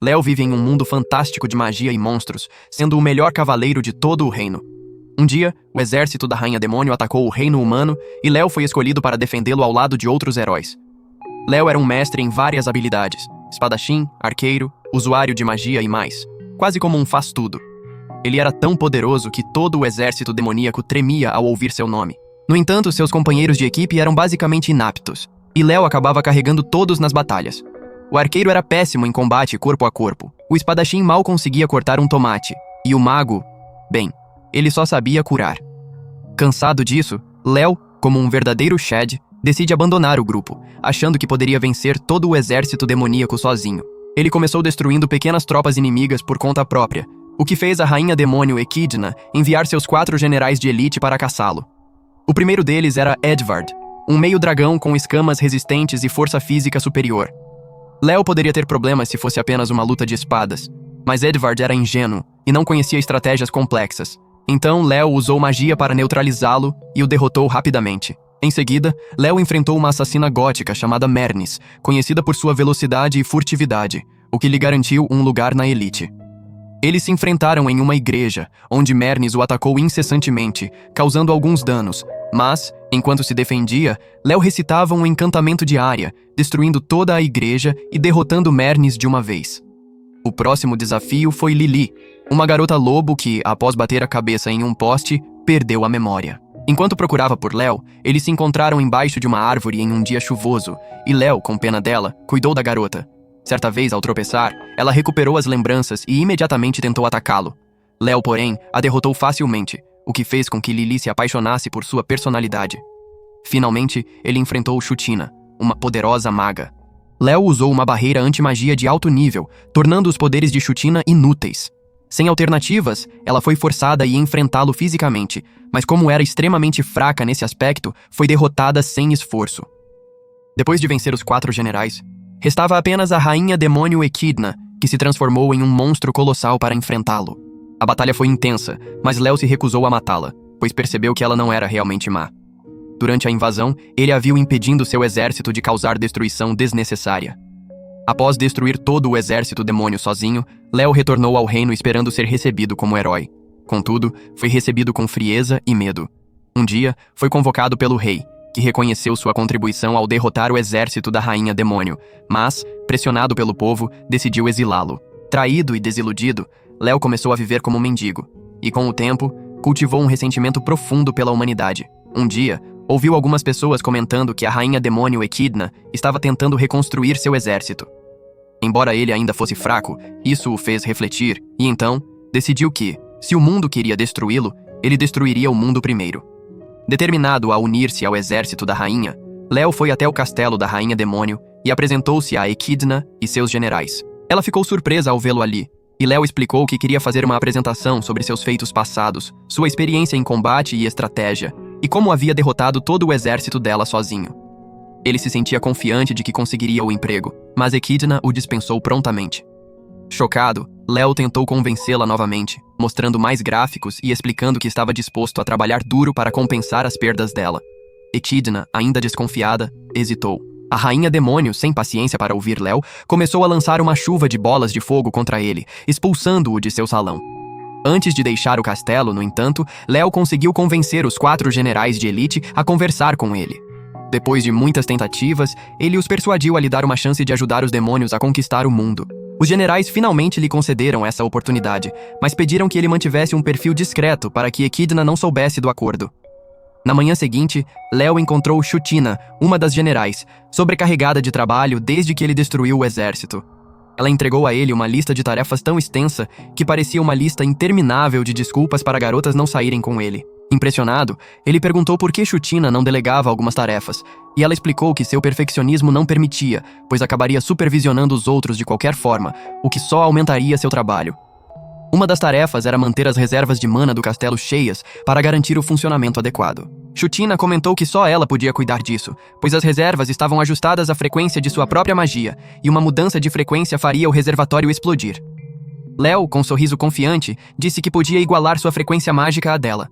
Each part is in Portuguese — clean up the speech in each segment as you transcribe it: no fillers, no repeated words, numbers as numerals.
Léo vive em um mundo fantástico de magia e monstros, sendo o melhor cavaleiro de todo o reino. Um dia, o exército da Rainha Demônio atacou o reino humano e Léo foi escolhido para defendê-lo ao lado de outros heróis. Léo era um mestre em várias habilidades: espadachim, arqueiro, usuário de magia e mais. Quase como um faz-tudo. Ele era tão poderoso que todo o exército demoníaco tremia ao ouvir seu nome. No entanto, seus companheiros de equipe eram basicamente inaptos, e Léo acabava carregando todos nas batalhas. O arqueiro era péssimo em combate corpo a corpo, o espadachim mal conseguia cortar um tomate, e o mago, bem, ele só sabia curar. Cansado disso, Léo, como um verdadeiro Shed, decide abandonar o grupo, achando que poderia vencer todo o exército demoníaco sozinho. Ele começou destruindo pequenas tropas inimigas por conta própria, o que fez a Rainha Demônio Echidna enviar seus 4 generais de elite para caçá-lo. O primeiro deles era Edvard, um meio-dragão com escamas resistentes e força física superior. Léo poderia ter problemas se fosse apenas uma luta de espadas, mas Edvard era ingênuo e não conhecia estratégias complexas. Então, Léo usou magia para neutralizá-lo e o derrotou rapidamente. Em seguida, Léo enfrentou uma assassina gótica chamada Mernis, conhecida por sua velocidade e furtividade, o que lhe garantiu um lugar na elite. Eles se enfrentaram em uma igreja, onde Mernis o atacou incessantemente, causando alguns danos, mas, enquanto se defendia, Léo recitava um encantamento de Ária, destruindo toda a igreja e derrotando Mernis de uma vez. O próximo desafio foi Lili, uma garota lobo que, após bater a cabeça em um poste, perdeu a memória. Enquanto procurava por Léo, eles se encontraram embaixo de uma árvore em um dia chuvoso, e Léo, com pena dela, cuidou da garota. Certa vez, ao tropeçar, ela recuperou as lembranças e imediatamente tentou atacá-lo. Léo, porém, a derrotou facilmente, o que fez com que Lili se apaixonasse por sua personalidade. Finalmente, ele enfrentou Chutina, uma poderosa maga. Léo usou uma barreira anti-magia de alto nível, tornando os poderes de Chutina inúteis. Sem alternativas, ela foi forçada a enfrentá-lo fisicamente, mas como era extremamente fraca nesse aspecto, foi derrotada sem esforço. Depois de vencer os 4 generais, restava apenas a Rainha Demônio Echidna, que se transformou em um monstro colossal para enfrentá-lo. A batalha foi intensa, mas Léo se recusou a matá-la, pois percebeu que ela não era realmente má. Durante a invasão, ele a viu impedindo seu exército de causar destruição desnecessária. Após destruir todo o exército demônio sozinho, Léo retornou ao reino esperando ser recebido como herói. Contudo, foi recebido com frieza e medo. Um dia, foi convocado pelo rei, que reconheceu sua contribuição ao derrotar o exército da Rainha Demônio, mas, pressionado pelo povo, decidiu exilá-lo. Traído e desiludido, Léo começou a viver como mendigo, e com o tempo, cultivou um ressentimento profundo pela humanidade. Um dia, ouviu algumas pessoas comentando que a Rainha Demônio Echidna estava tentando reconstruir seu exército. Embora ele ainda fosse fraco, isso o fez refletir, e então, decidiu que, se o mundo queria destruí-lo, ele destruiria o mundo primeiro. Determinado a unir-se ao exército da rainha, Léo foi até o castelo da Rainha Demônio e apresentou-se a Echidna e seus generais. Ela ficou surpresa ao vê-lo ali, e Léo explicou que queria fazer uma apresentação sobre seus feitos passados, sua experiência em combate e estratégia, e como havia derrotado todo o exército dela sozinho. Ele se sentia confiante de que conseguiria o emprego, mas Echidna o dispensou prontamente. Chocado, Léo tentou convencê-la novamente, mostrando mais gráficos e explicando que estava disposto a trabalhar duro para compensar as perdas dela. Echidna, ainda desconfiada, hesitou. A Rainha Demônio, sem paciência para ouvir Léo, começou a lançar uma chuva de bolas de fogo contra ele, expulsando-o de seu salão. Antes de deixar o castelo, no entanto, Léo conseguiu convencer os 4 generais de elite a conversar com ele. Depois de muitas tentativas, ele os persuadiu a lhe dar uma chance de ajudar os demônios a conquistar o mundo. Os generais finalmente lhe concederam essa oportunidade, mas pediram que ele mantivesse um perfil discreto para que Echidna não soubesse do acordo. Na manhã seguinte, Léo encontrou Chutina, uma das generais, sobrecarregada de trabalho desde que ele destruiu o exército. Ela entregou a ele uma lista de tarefas tão extensa que parecia uma lista interminável de desculpas para garotas não saírem com ele. Impressionado, ele perguntou por que Chutina não delegava algumas tarefas, e ela explicou que seu perfeccionismo não permitia, pois acabaria supervisionando os outros de qualquer forma, o que só aumentaria seu trabalho. Uma das tarefas era manter as reservas de mana do castelo cheias para garantir o funcionamento adequado. Chutina comentou que só ela podia cuidar disso, pois as reservas estavam ajustadas à frequência de sua própria magia, e uma mudança de frequência faria o reservatório explodir. Léo, com um sorriso confiante, disse que podia igualar sua frequência mágica à dela.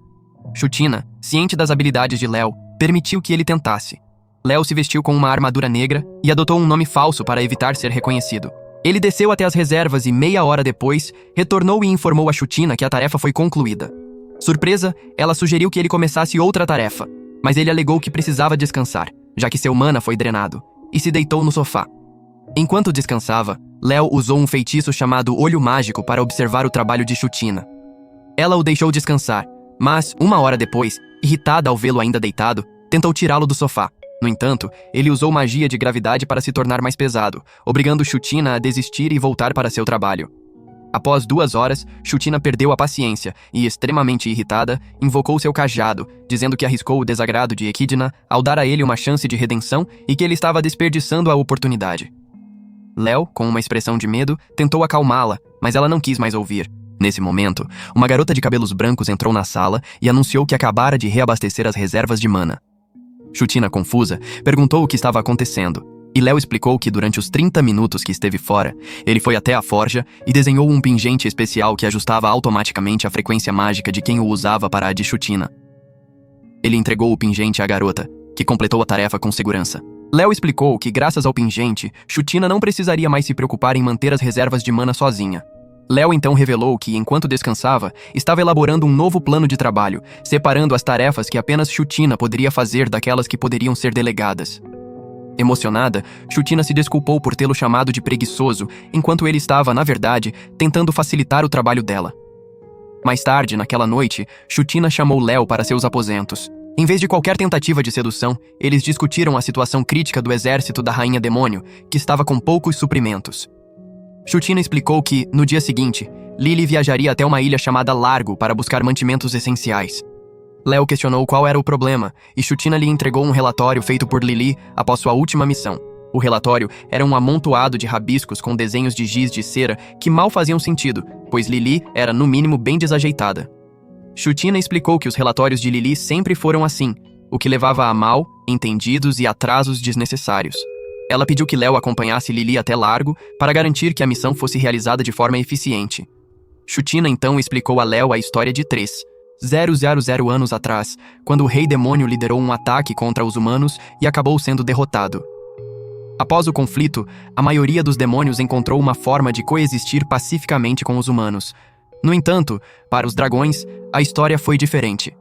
Chutina, ciente das habilidades de Léo, permitiu que ele tentasse. Léo se vestiu com uma armadura negra e adotou um nome falso para evitar ser reconhecido. Ele desceu até as reservas e meia hora depois, retornou e informou a Chutina que a tarefa foi concluída. Surpresa, ela sugeriu que ele começasse outra tarefa, mas ele alegou que precisava descansar, já que seu mana foi drenado, e se deitou no sofá. Enquanto descansava, Léo usou um feitiço chamado Olho Mágico para observar o trabalho de Chutina. Ela o deixou descansar, mas, uma hora depois, irritada ao vê-lo ainda deitado, tentou tirá-lo do sofá. No entanto, ele usou magia de gravidade para se tornar mais pesado, obrigando Chutina a desistir e voltar para seu trabalho. Após 2 horas, Chutina perdeu a paciência e, extremamente irritada, invocou seu cajado, dizendo que arriscou o desagrado de Equidna ao dar a ele uma chance de redenção e que ele estava desperdiçando a oportunidade. Léo, com uma expressão de medo, tentou acalmá-la, mas ela não quis mais ouvir. Nesse momento, uma garota de cabelos brancos entrou na sala e anunciou que acabara de reabastecer as reservas de mana. Chutina, confusa, perguntou o que estava acontecendo, e Léo explicou que durante os 30 minutos que esteve fora, ele foi até a forja e desenhou um pingente especial que ajustava automaticamente a frequência mágica de quem o usava para a de Chutina. Ele entregou o pingente à garota, que completou a tarefa com segurança. Léo explicou que, graças ao pingente, Chutina não precisaria mais se preocupar em manter as reservas de mana sozinha. Léo então revelou que, enquanto descansava, estava elaborando um novo plano de trabalho, separando as tarefas que apenas Chutina poderia fazer daquelas que poderiam ser delegadas. Emocionada, Chutina se desculpou por tê-lo chamado de preguiçoso, enquanto ele estava, na verdade, tentando facilitar o trabalho dela. Mais tarde, naquela noite, Chutina chamou Léo para seus aposentos. Em vez de qualquer tentativa de sedução, eles discutiram a situação crítica do exército da Rainha Demônio, que estava com poucos suprimentos. Chutina explicou que, no dia seguinte, Lily viajaria até uma ilha chamada Largo para buscar mantimentos essenciais. Léo questionou qual era o problema, e Chutina lhe entregou um relatório feito por Lily após sua última missão. O relatório era um amontoado de rabiscos com desenhos de giz de cera que mal faziam sentido, pois Lily era, no mínimo, bem desajeitada. Chutina explicou que os relatórios de Lily sempre foram assim, o que levava a mal entendidos e atrasos desnecessários. Ela pediu que Léo acompanhasse Lily até Largo para garantir que a missão fosse realizada de forma eficiente. Chutina então explicou a Léo a história de 3,000 anos atrás, quando o Rei Demônio liderou um ataque contra os humanos e acabou sendo derrotado. Após o conflito, a maioria dos demônios encontrou uma forma de coexistir pacificamente com os humanos. No entanto, para os dragões, a história foi diferente.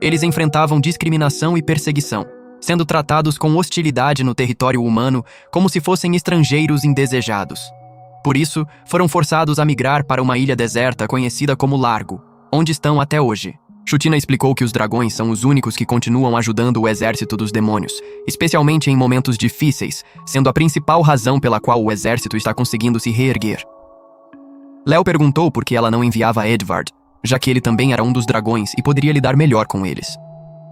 Eles enfrentavam discriminação e perseguição, sendo tratados com hostilidade no território humano como se fossem estrangeiros indesejados. Por isso, foram forçados a migrar para uma ilha deserta conhecida como Largo, onde estão até hoje. Chutina explicou que os dragões são os únicos que continuam ajudando o exército dos demônios, especialmente em momentos difíceis, sendo a principal razão pela qual o exército está conseguindo se reerguer. Léo perguntou por que ela não enviava Edvard, já que ele também era um dos dragões e poderia lidar melhor com eles.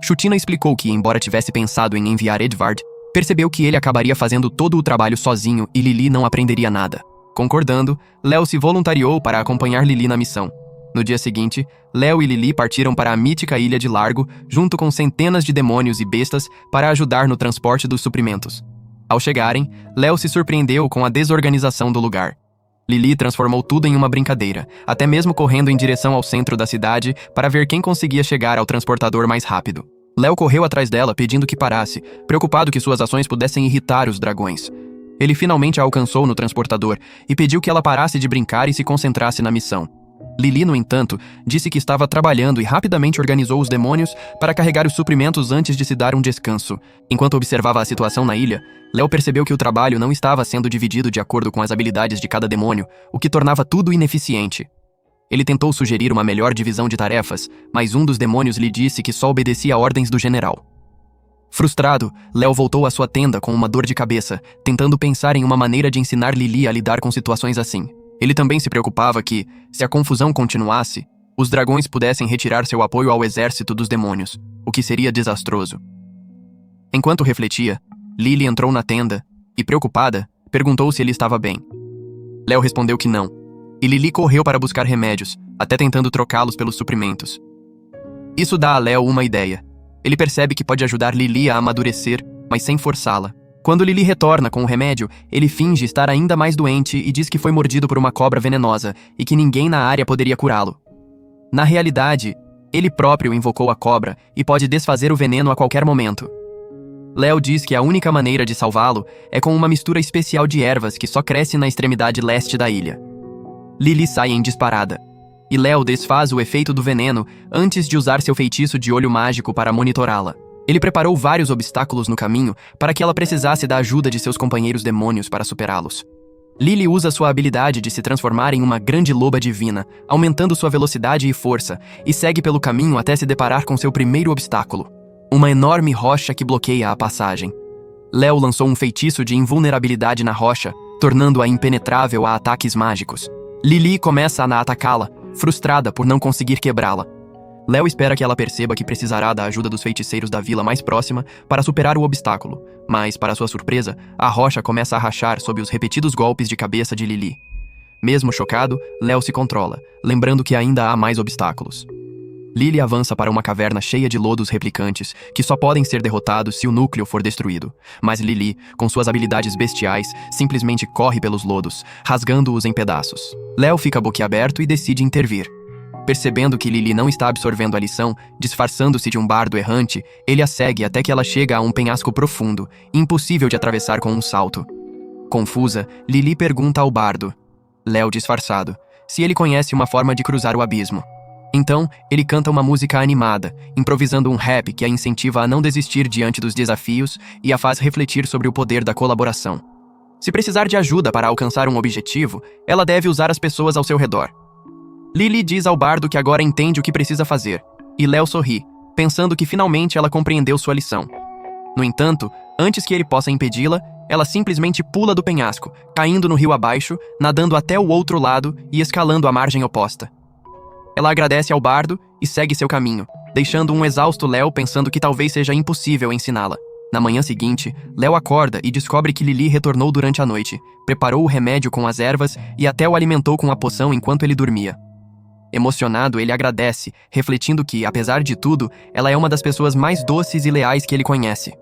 Chutina explicou que, embora tivesse pensado em enviar Edvard, percebeu que ele acabaria fazendo todo o trabalho sozinho e Lily não aprenderia nada. Concordando, Léo se voluntariou para acompanhar Lily na missão. No dia seguinte, Léo e Lily partiram para a mítica Ilha de Largo, junto com centenas de demônios e bestas, para ajudar no transporte dos suprimentos. Ao chegarem, Léo se surpreendeu com a desorganização do lugar. Lily transformou tudo em uma brincadeira, até mesmo correndo em direção ao centro da cidade para ver quem conseguia chegar ao transportador mais rápido. Léo correu atrás dela pedindo que parasse, preocupado que suas ações pudessem irritar os dragões. Ele finalmente a alcançou no transportador e pediu que ela parasse de brincar e se concentrasse na missão. Lily, no entanto, disse que estava trabalhando e rapidamente organizou os demônios para carregar os suprimentos antes de se dar um descanso. Enquanto observava a situação na ilha, Léo percebeu que o trabalho não estava sendo dividido de acordo com as habilidades de cada demônio, o que tornava tudo ineficiente. Ele tentou sugerir uma melhor divisão de tarefas, mas um dos demônios lhe disse que só obedecia a ordens do general. Frustrado, Léo voltou à sua tenda com uma dor de cabeça, tentando pensar em uma maneira de ensinar Lily a lidar com situações assim. Ele também se preocupava que, se a confusão continuasse, os dragões pudessem retirar seu apoio ao exército dos demônios, o que seria desastroso. Enquanto refletia, Lily entrou na tenda e, preocupada, perguntou se ele estava bem. Léo respondeu que não, e Lily correu para buscar remédios, até tentando trocá-los pelos suprimentos. Isso dá a Léo uma ideia. Ele percebe que pode ajudar Lily a amadurecer, mas sem forçá-la. Quando Lily retorna com o remédio, ele finge estar ainda mais doente e diz que foi mordido por uma cobra venenosa e que ninguém na área poderia curá-lo. Na realidade, ele próprio invocou a cobra e pode desfazer o veneno a qualquer momento. Léo diz que a única maneira de salvá-lo é com uma mistura especial de ervas que só cresce na extremidade leste da ilha. Lily sai em disparada, e Léo desfaz o efeito do veneno antes de usar seu feitiço de olho mágico para monitorá-la. Ele preparou vários obstáculos no caminho para que ela precisasse da ajuda de seus companheiros demônios para superá-los. Lily usa sua habilidade de se transformar em uma grande loba divina, aumentando sua velocidade e força, e segue pelo caminho até se deparar com seu primeiro obstáculo, uma enorme rocha que bloqueia a passagem. Léo lançou um feitiço de invulnerabilidade na rocha, tornando-a impenetrável a ataques mágicos. Lily começa a atacá-la, frustrada por não conseguir quebrá-la. Léo espera que ela perceba que precisará da ajuda dos feiticeiros da vila mais próxima para superar o obstáculo, mas, para sua surpresa, a rocha começa a rachar sob os repetidos golpes de cabeça de Lily. Mesmo chocado, Léo se controla, lembrando que ainda há mais obstáculos. Lily avança para uma caverna cheia de lodos replicantes, que só podem ser derrotados se o núcleo for destruído. Mas Lily, com suas habilidades bestiais, simplesmente corre pelos lodos, rasgando-os em pedaços. Léo fica boquiaberto e decide intervir. Percebendo que Lily não está absorvendo a lição, disfarçando-se de um bardo errante, ele a segue até que ela chega a um penhasco profundo, impossível de atravessar com um salto. Confusa, Lily pergunta ao bardo, Léo disfarçado, se ele conhece uma forma de cruzar o abismo. Então, ele canta uma música animada, improvisando um rap que a incentiva a não desistir diante dos desafios e a faz refletir sobre o poder da colaboração. Se precisar de ajuda para alcançar um objetivo, ela deve usar as pessoas ao seu redor. Lily diz ao bardo que agora entende o que precisa fazer, e Léo sorri, pensando que finalmente ela compreendeu sua lição. No entanto, antes que ele possa impedi-la, ela simplesmente pula do penhasco, caindo no rio abaixo, nadando até o outro lado e escalando a margem oposta. Ela agradece ao bardo e segue seu caminho, deixando um exausto Léo pensando que talvez seja impossível ensiná-la. Na manhã seguinte, Léo acorda e descobre que Lily retornou durante a noite, preparou o remédio com as ervas e até o alimentou com a poção enquanto ele dormia. Emocionado, ele agradece, refletindo que, apesar de tudo, ela é uma das pessoas mais doces e leais que ele conhece.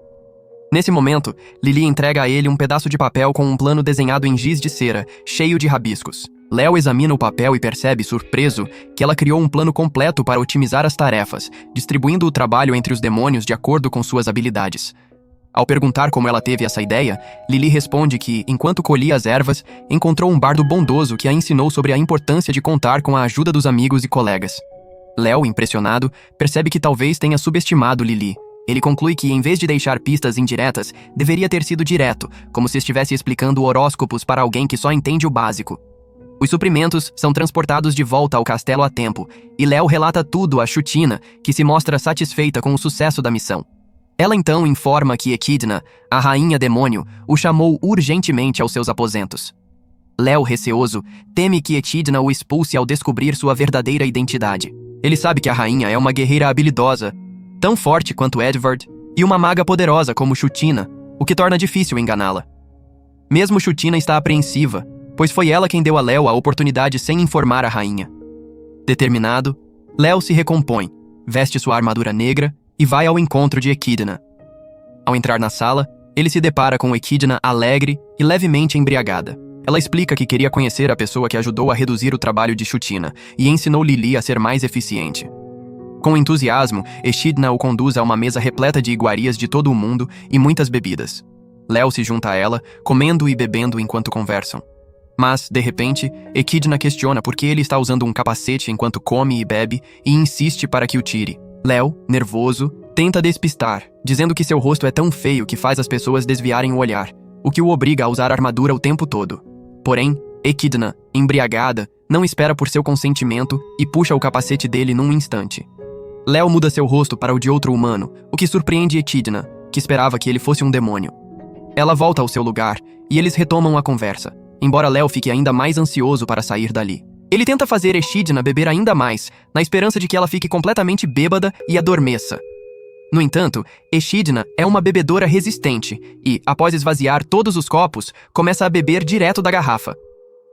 Nesse momento, Lily entrega a ele um pedaço de papel com um plano desenhado em giz de cera, cheio de rabiscos. Léo examina o papel e percebe, surpreso, que ela criou um plano completo para otimizar as tarefas, distribuindo o trabalho entre os demônios de acordo com suas habilidades. Ao perguntar como ela teve essa ideia, Lily responde que, enquanto colhia as ervas, encontrou um bardo bondoso que a ensinou sobre a importância de contar com a ajuda dos amigos e colegas. Léo, impressionado, percebe que talvez tenha subestimado Lily. Ele conclui que, em vez de deixar pistas indiretas, deveria ter sido direto, como se estivesse explicando horóscopos para alguém que só entende o básico. Os suprimentos são transportados de volta ao castelo a tempo, e Léo relata tudo a Chutina, que se mostra satisfeita com o sucesso da missão. Ela então informa que Echidna, a rainha demônio, o chamou urgentemente aos seus aposentos. Léo, receoso, teme que Echidna o expulse ao descobrir sua verdadeira identidade. Ele sabe que a rainha é uma guerreira habilidosa, tão forte quanto Edward, e uma maga poderosa como Chutina, o que torna difícil enganá-la. Mesmo Chutina está apreensiva, pois foi ela quem deu a Léo a oportunidade sem informar a rainha. Determinado, Léo se recompõe, veste sua armadura negra e vai ao encontro de Echidna. Ao entrar na sala, ele se depara com Echidna alegre e levemente embriagada. Ela explica que queria conhecer a pessoa que ajudou a reduzir o trabalho de Chutina e ensinou Lily a ser mais eficiente. Com entusiasmo, Echidna o conduz a uma mesa repleta de iguarias de todo o mundo e muitas bebidas. Léo se junta a ela, comendo e bebendo enquanto conversam. Mas, de repente, Echidna questiona por que ele está usando um capacete enquanto come e bebe e insiste para que o tire. Léo, nervoso, tenta despistar, dizendo que seu rosto é tão feio que faz as pessoas desviarem o olhar, o que o obriga a usar armadura o tempo todo. Porém, Echidna, embriagada, não espera por seu consentimento e puxa o capacete dele num instante. Léo muda seu rosto para o de outro humano, o que surpreende Echidna, que esperava que ele fosse um demônio. Ela volta ao seu lugar e eles retomam a conversa, embora Léo fique ainda mais ansioso para sair dali. Ele tenta fazer Echidna beber ainda mais, na esperança de que ela fique completamente bêbada e adormeça. No entanto, Echidna é uma bebedora resistente e, após esvaziar todos os copos, começa a beber direto da garrafa.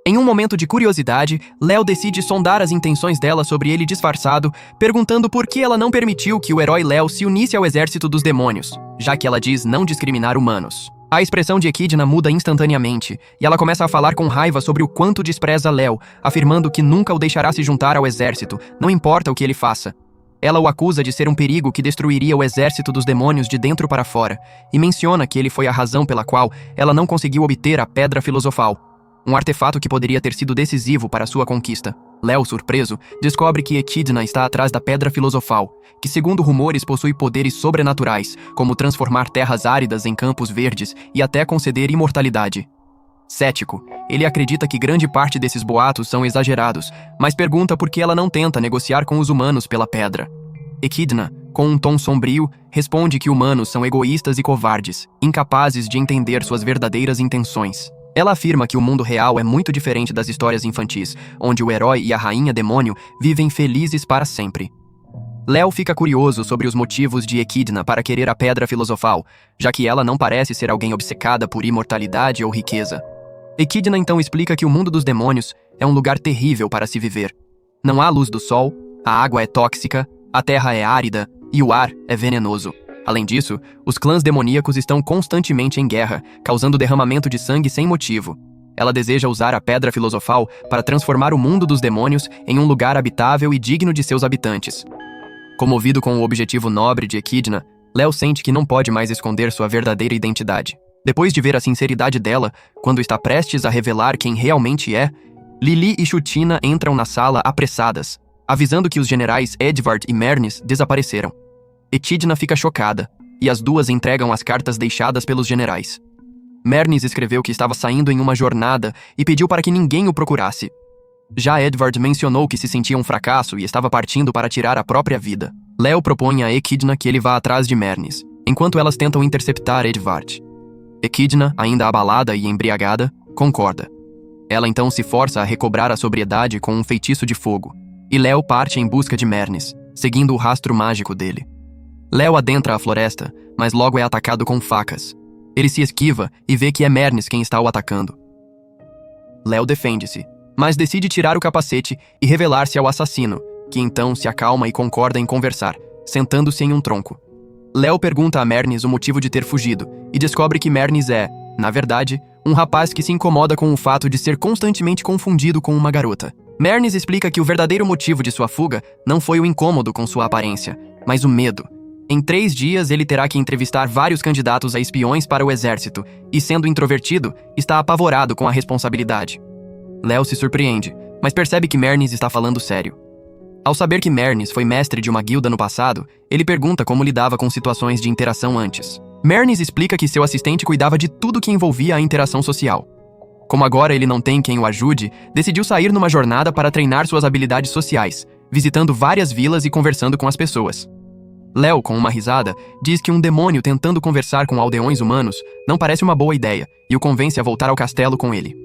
Em um momento de curiosidade, Léo decide sondar as intenções dela sobre ele disfarçado, perguntando por que ela não permitiu que o herói Léo se unisse ao exército dos demônios, já que ela diz não discriminar humanos. A expressão de Echidna muda instantaneamente, e ela começa a falar com raiva sobre o quanto despreza Léo, afirmando que nunca o deixará se juntar ao exército, não importa o que ele faça. Ela o acusa de ser um perigo que destruiria o exército dos demônios de dentro para fora, e menciona que ele foi a razão pela qual ela não conseguiu obter a Pedra Filosofal, um artefato que poderia ter sido decisivo para sua conquista. Léo, surpreso, descobre que Echidna está atrás da Pedra Filosofal, que segundo rumores possui poderes sobrenaturais, como transformar terras áridas em campos verdes e até conceder imortalidade. Cético, ele acredita que grande parte desses boatos são exagerados, mas pergunta por que ela não tenta negociar com os humanos pela pedra. Echidna, com um tom sombrio, responde que humanos são egoístas e covardes, incapazes de entender suas verdadeiras intenções. Ela afirma que o mundo real é muito diferente das histórias infantis, onde o herói e a rainha demônio vivem felizes para sempre. Léo fica curioso sobre os motivos de Echidna para querer a Pedra Filosofal, já que ela não parece ser alguém obcecada por imortalidade ou riqueza. Echidna então explica que o mundo dos demônios é um lugar terrível para se viver. Não há luz do sol, a água é tóxica, a terra é árida e o ar é venenoso. Além disso, os clãs demoníacos estão constantemente em guerra, causando derramamento de sangue sem motivo. Ela deseja usar a Pedra Filosofal para transformar o mundo dos demônios em um lugar habitável e digno de seus habitantes. Comovido com o objetivo nobre de Echidna, Léo sente que não pode mais esconder sua verdadeira identidade. Depois de ver a sinceridade dela, quando está prestes a revelar quem realmente é, Lili e Chutina entram na sala apressadas, avisando que os generais Edvard e Mernis desapareceram. Echidna fica chocada, e as duas entregam as cartas deixadas pelos generais. Mernis escreveu que estava saindo em uma jornada e pediu para que ninguém o procurasse. Já Edvard mencionou que se sentia um fracasso e estava partindo para tirar a própria vida. Léo propõe a Echidna que ele vá atrás de Mernis, enquanto elas tentam interceptar Edvard. Echidna, ainda abalada e embriagada, concorda. Ela então se força a recobrar a sobriedade com um feitiço de fogo, e Léo parte em busca de Mernis, seguindo o rastro mágico dele. Léo adentra a floresta, mas logo é atacado com facas. Ele se esquiva e vê que é Mernis quem está o atacando. Léo defende-se, mas decide tirar o capacete e revelar-se ao assassino, que então se acalma e concorda em conversar, sentando-se em um tronco. Léo pergunta a Mernis o motivo de ter fugido, e descobre que Mernis é, na verdade, um rapaz que se incomoda com o fato de ser constantemente confundido com uma garota. Mernis explica que o verdadeiro motivo de sua fuga não foi o incômodo com sua aparência, mas o medo. Em 3 dias, ele terá que entrevistar vários candidatos a espiões para o exército, e sendo introvertido, está apavorado com a responsabilidade. Léo se surpreende, mas percebe que Mernis está falando sério. Ao saber que Mernis foi mestre de uma guilda no passado, ele pergunta como lidava com situações de interação antes. Mernis explica que seu assistente cuidava de tudo que envolvia a interação social. Como agora ele não tem quem o ajude, decidiu sair numa jornada para treinar suas habilidades sociais, visitando várias vilas e conversando com as pessoas. Léo, com uma risada, diz que um demônio tentando conversar com aldeões humanos não parece uma boa ideia e o convence a voltar ao castelo com ele.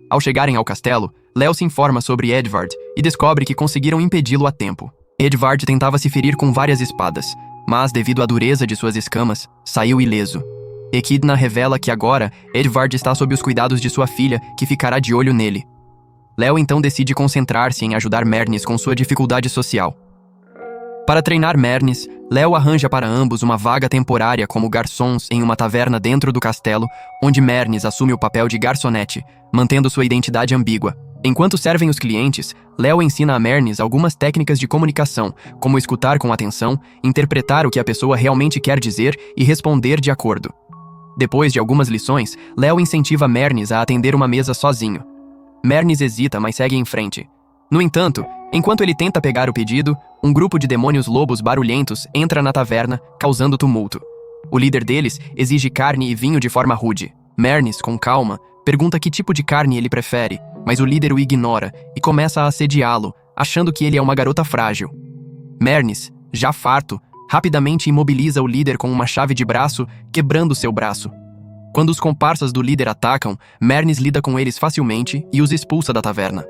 Ao chegarem ao castelo, Léo se informa sobre Edvard e descobre que conseguiram impedi-lo a tempo. Edvard tentava se ferir com várias espadas, mas devido à dureza de suas escamas, saiu ileso. Echidna revela que agora Edvard está sob os cuidados de sua filha, que ficará de olho nele. Léo então decide concentrar-se em ajudar Mernis com sua dificuldade social. Para treinar Mernis, Léo arranja para ambos uma vaga temporária como garçons em uma taverna dentro do castelo, onde Mernis assume o papel de garçonete, mantendo sua identidade ambígua. Enquanto servem os clientes, Léo ensina a Mernis algumas técnicas de comunicação, como escutar com atenção, interpretar o que a pessoa realmente quer dizer e responder de acordo. Depois de algumas lições, Léo incentiva Mernis a atender uma mesa sozinho. Mernis hesita, mas segue em frente. No entanto, enquanto ele tenta pegar o pedido, um grupo de demônios lobos barulhentos entra na taverna, causando tumulto. O líder deles exige carne e vinho de forma rude. Mernis, com calma, pergunta que tipo de carne ele prefere, mas o líder o ignora e começa a assediá-lo, achando que ele é uma garota frágil. Mernis, já farto, rapidamente imobiliza o líder com uma chave de braço, quebrando seu braço. Quando os comparsas do líder atacam, Mernis lida com eles facilmente e os expulsa da taverna.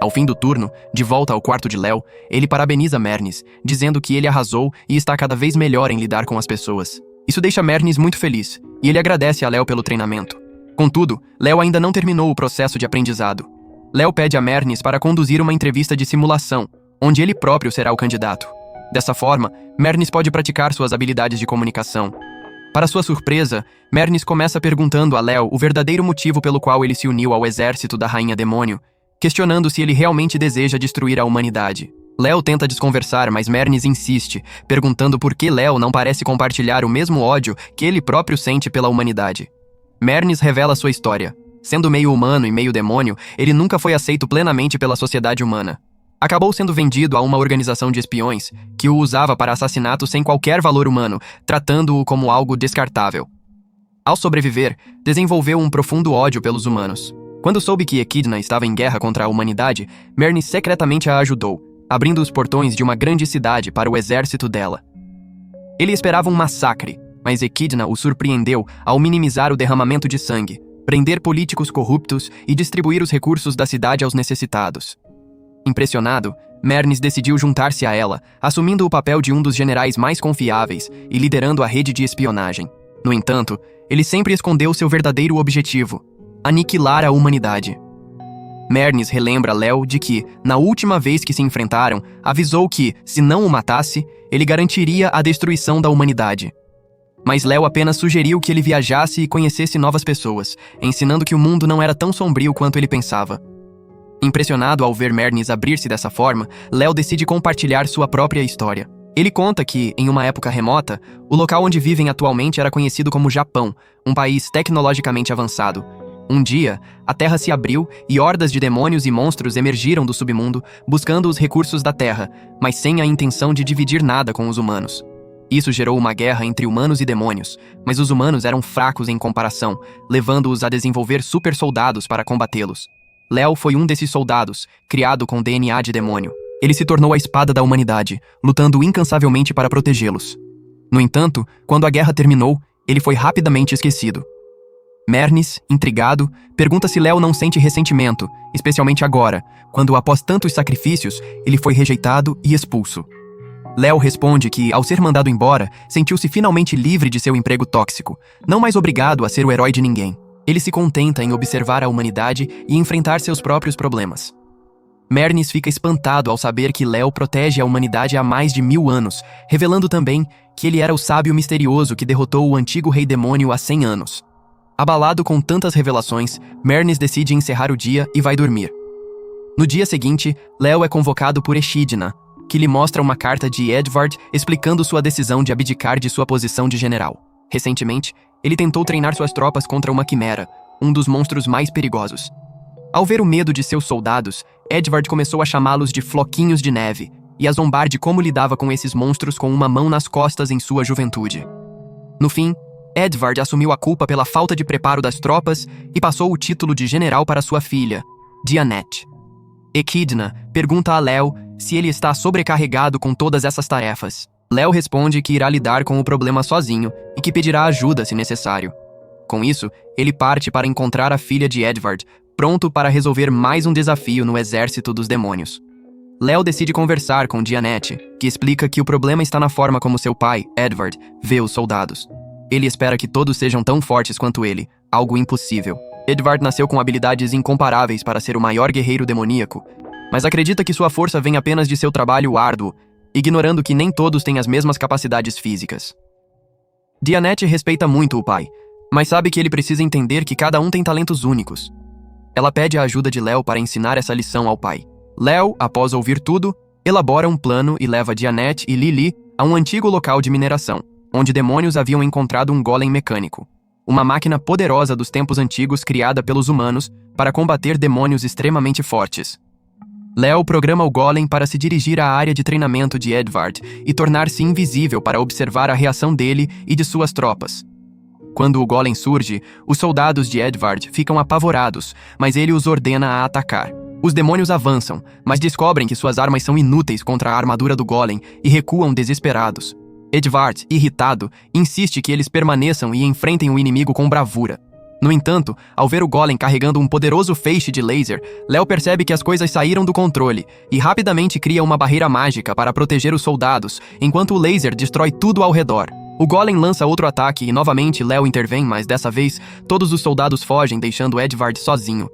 Ao fim do turno, de volta ao quarto de Léo, ele parabeniza Mernis, dizendo que ele arrasou e está cada vez melhor em lidar com as pessoas. Isso deixa Mernis muito feliz, e ele agradece a Léo pelo treinamento. Contudo, Léo ainda não terminou o processo de aprendizado. Léo pede a Mernis para conduzir uma entrevista de simulação, onde ele próprio será o candidato. Dessa forma, Mernis pode praticar suas habilidades de comunicação. Para sua surpresa, Mernis começa perguntando a Léo o verdadeiro motivo pelo qual ele se uniu ao exército da Rainha Demônio, questionando se ele realmente deseja destruir a humanidade. Léo tenta desconversar, mas Mernis insiste, perguntando por que Léo não parece compartilhar o mesmo ódio que ele próprio sente pela humanidade. Mernis revela sua história. Sendo meio humano e meio demônio, ele nunca foi aceito plenamente pela sociedade humana. Acabou sendo vendido a uma organização de espiões que o usava para assassinatos sem qualquer valor humano, tratando-o como algo descartável. Ao sobreviver, desenvolveu um profundo ódio pelos humanos. Quando soube que Echidna estava em guerra contra a humanidade, Mernis secretamente a ajudou, abrindo os portões de uma grande cidade para o exército dela. Ele esperava um massacre, mas Echidna o surpreendeu ao minimizar o derramamento de sangue, prender políticos corruptos e distribuir os recursos da cidade aos necessitados. Impressionado, Mernis decidiu juntar-se a ela, assumindo o papel de um dos generais mais confiáveis e liderando a rede de espionagem. No entanto, ele sempre escondeu seu verdadeiro objetivo: aniquilar a humanidade. Mernis relembra Léo de que, na última vez que se enfrentaram, avisou que, se não o matasse, ele garantiria a destruição da humanidade. Mas Léo apenas sugeriu que ele viajasse e conhecesse novas pessoas, ensinando que o mundo não era tão sombrio quanto ele pensava. Impressionado ao ver Mernis abrir-se dessa forma, Léo decide compartilhar sua própria história. Ele conta que, em uma época remota, o local onde vivem atualmente era conhecido como Japão, um país tecnologicamente avançado. Um dia, a Terra se abriu e hordas de demônios e monstros emergiram do submundo, buscando os recursos da Terra, mas sem a intenção de dividir nada com os humanos. Isso gerou uma guerra entre humanos e demônios, mas os humanos eram fracos em comparação, levando-os a desenvolver super soldados para combatê-los. Léo foi um desses soldados, criado com DNA de demônio. Ele se tornou a espada da humanidade, lutando incansavelmente para protegê-los. No entanto, quando a guerra terminou, ele foi rapidamente esquecido. Mernis, intrigado, pergunta se Léo não sente ressentimento, especialmente agora, quando, após tantos sacrifícios, ele foi rejeitado e expulso. Léo responde que, ao ser mandado embora, sentiu-se finalmente livre de seu emprego tóxico, não mais obrigado a ser o herói de ninguém. Ele se contenta em observar a humanidade e enfrentar seus próprios problemas. Mernis fica espantado ao saber que Léo protege a humanidade há mais de 1000 anos, revelando também que ele era o sábio misterioso que derrotou o antigo rei demônio há 100 anos. Abalado com tantas revelações, Mernis decide encerrar o dia e vai dormir. No dia seguinte, Léo é convocado por Echidna, que lhe mostra uma carta de Edvard explicando sua decisão de abdicar de sua posição de general. Recentemente, ele tentou treinar suas tropas contra uma quimera, um dos monstros mais perigosos. Ao ver o medo de seus soldados, Edvard começou a chamá-los de floquinhos de neve e a zombar de como lidava com esses monstros com uma mão nas costas em sua juventude. No fim, Edvard assumiu a culpa pela falta de preparo das tropas e passou o título de general para sua filha, Dianette. Echidna pergunta a Léo se ele está sobrecarregado com todas essas tarefas. Léo responde que irá lidar com o problema sozinho e que pedirá ajuda se necessário. Com isso, ele parte para encontrar a filha de Edvard, pronto para resolver mais um desafio no exército dos demônios. Léo decide conversar com Dianette, que explica que o problema está na forma como seu pai, Edvard, vê os soldados. Ele espera que todos sejam tão fortes quanto ele, algo impossível. Edvard nasceu com habilidades incomparáveis para ser o maior guerreiro demoníaco, mas acredita que sua força vem apenas de seu trabalho árduo, ignorando que nem todos têm as mesmas capacidades físicas. Dianette respeita muito o pai, mas sabe que ele precisa entender que cada um tem talentos únicos. Ela pede a ajuda de Léo para ensinar essa lição ao pai. Léo, após ouvir tudo, elabora um plano e leva Dianette e Lily a um antigo local de mineração, onde demônios haviam encontrado um golem mecânico, uma máquina poderosa dos tempos antigos criada pelos humanos para combater demônios extremamente fortes. Léo programa o golem para se dirigir à área de treinamento de Edvard e tornar-se invisível para observar a reação dele e de suas tropas. Quando o golem surge, os soldados de Edvard ficam apavorados, mas ele os ordena a atacar. Os demônios avançam, mas descobrem que suas armas são inúteis contra a armadura do golem e recuam desesperados. Edvard, irritado, insiste que eles permaneçam e enfrentem o inimigo com bravura. No entanto, ao ver o golem carregando um poderoso feixe de laser, Léo percebe que as coisas saíram do controle e rapidamente cria uma barreira mágica para proteger os soldados, enquanto o laser destrói tudo ao redor. O golem lança outro ataque e novamente Léo intervém, mas dessa vez todos os soldados fogem, deixando Edvard sozinho.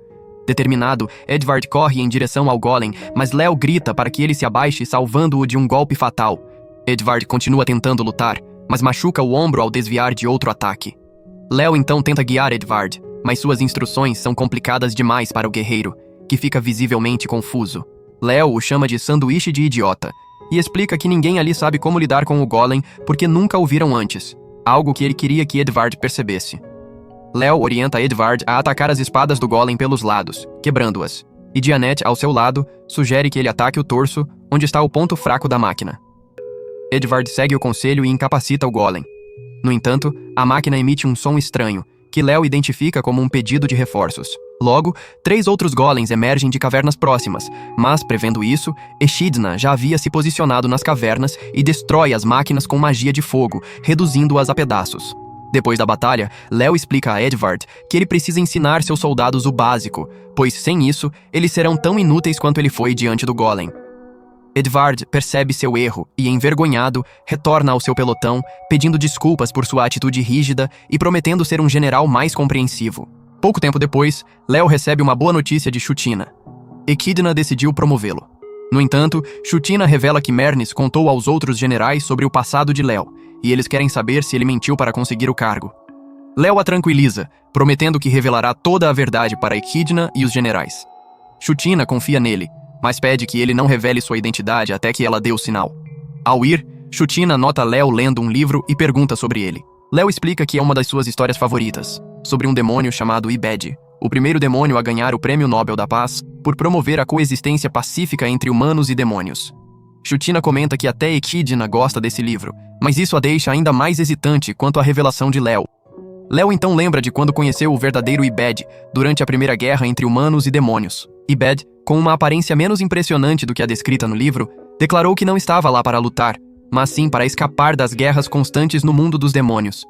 Determinado, Edvard corre em direção ao golem, mas Léo grita para que ele se abaixe, salvando-o de um golpe fatal. Edvard continua tentando lutar, mas machuca o ombro ao desviar de outro ataque. Léo então tenta guiar Edvard, mas suas instruções são complicadas demais para o guerreiro, que fica visivelmente confuso. Léo o chama de sanduíche de idiota e explica que ninguém ali sabe como lidar com o Golem porque nunca o viram antes, algo que ele queria que Edvard percebesse. Léo orienta Edvard a atacar as espadas do Golem pelos lados, quebrando-as, e Dianette, ao seu lado, sugere que ele ataque o torso, onde está o ponto fraco da máquina. Edvard segue o conselho e incapacita o Golem. No entanto, a máquina emite um som estranho, que Léo identifica como um pedido de reforços. Logo, 3 outros golems emergem de cavernas próximas, mas, prevendo isso, Echidna já havia se posicionado nas cavernas e destrói as máquinas com magia de fogo, reduzindo-as a pedaços. Depois da batalha, Léo explica a Edvard que ele precisa ensinar seus soldados o básico, pois sem isso, eles serão tão inúteis quanto ele foi diante do golem. Edvard percebe seu erro e, envergonhado, retorna ao seu pelotão, pedindo desculpas por sua atitude rígida e prometendo ser um general mais compreensivo. Pouco tempo depois, Léo recebe uma boa notícia de Chutina. Echidna decidiu promovê-lo. No entanto, Chutina revela que Mernis contou aos outros generais sobre o passado de Léo, e eles querem saber se ele mentiu para conseguir o cargo. Léo a tranquiliza, prometendo que revelará toda a verdade para Echidna e os generais. Chutina confia nele, mas pede que ele não revele sua identidade até que ela dê o sinal. Ao ir, Chutina nota Léo lendo um livro e pergunta sobre ele. Léo explica que é uma das suas histórias favoritas, sobre um demônio chamado Ibed, o primeiro demônio a ganhar o Prêmio Nobel da Paz por promover a coexistência pacífica entre humanos e demônios. Chutina comenta que até Echidna gosta desse livro, mas isso a deixa ainda mais hesitante quanto à revelação de Léo. Léo então lembra de quando conheceu o verdadeiro Ibed durante a Primeira Guerra entre humanos e demônios. Ibed, com uma aparência menos impressionante do que a descrita no livro, declarou que não estava lá para lutar, mas sim para escapar das guerras constantes no mundo dos demônios.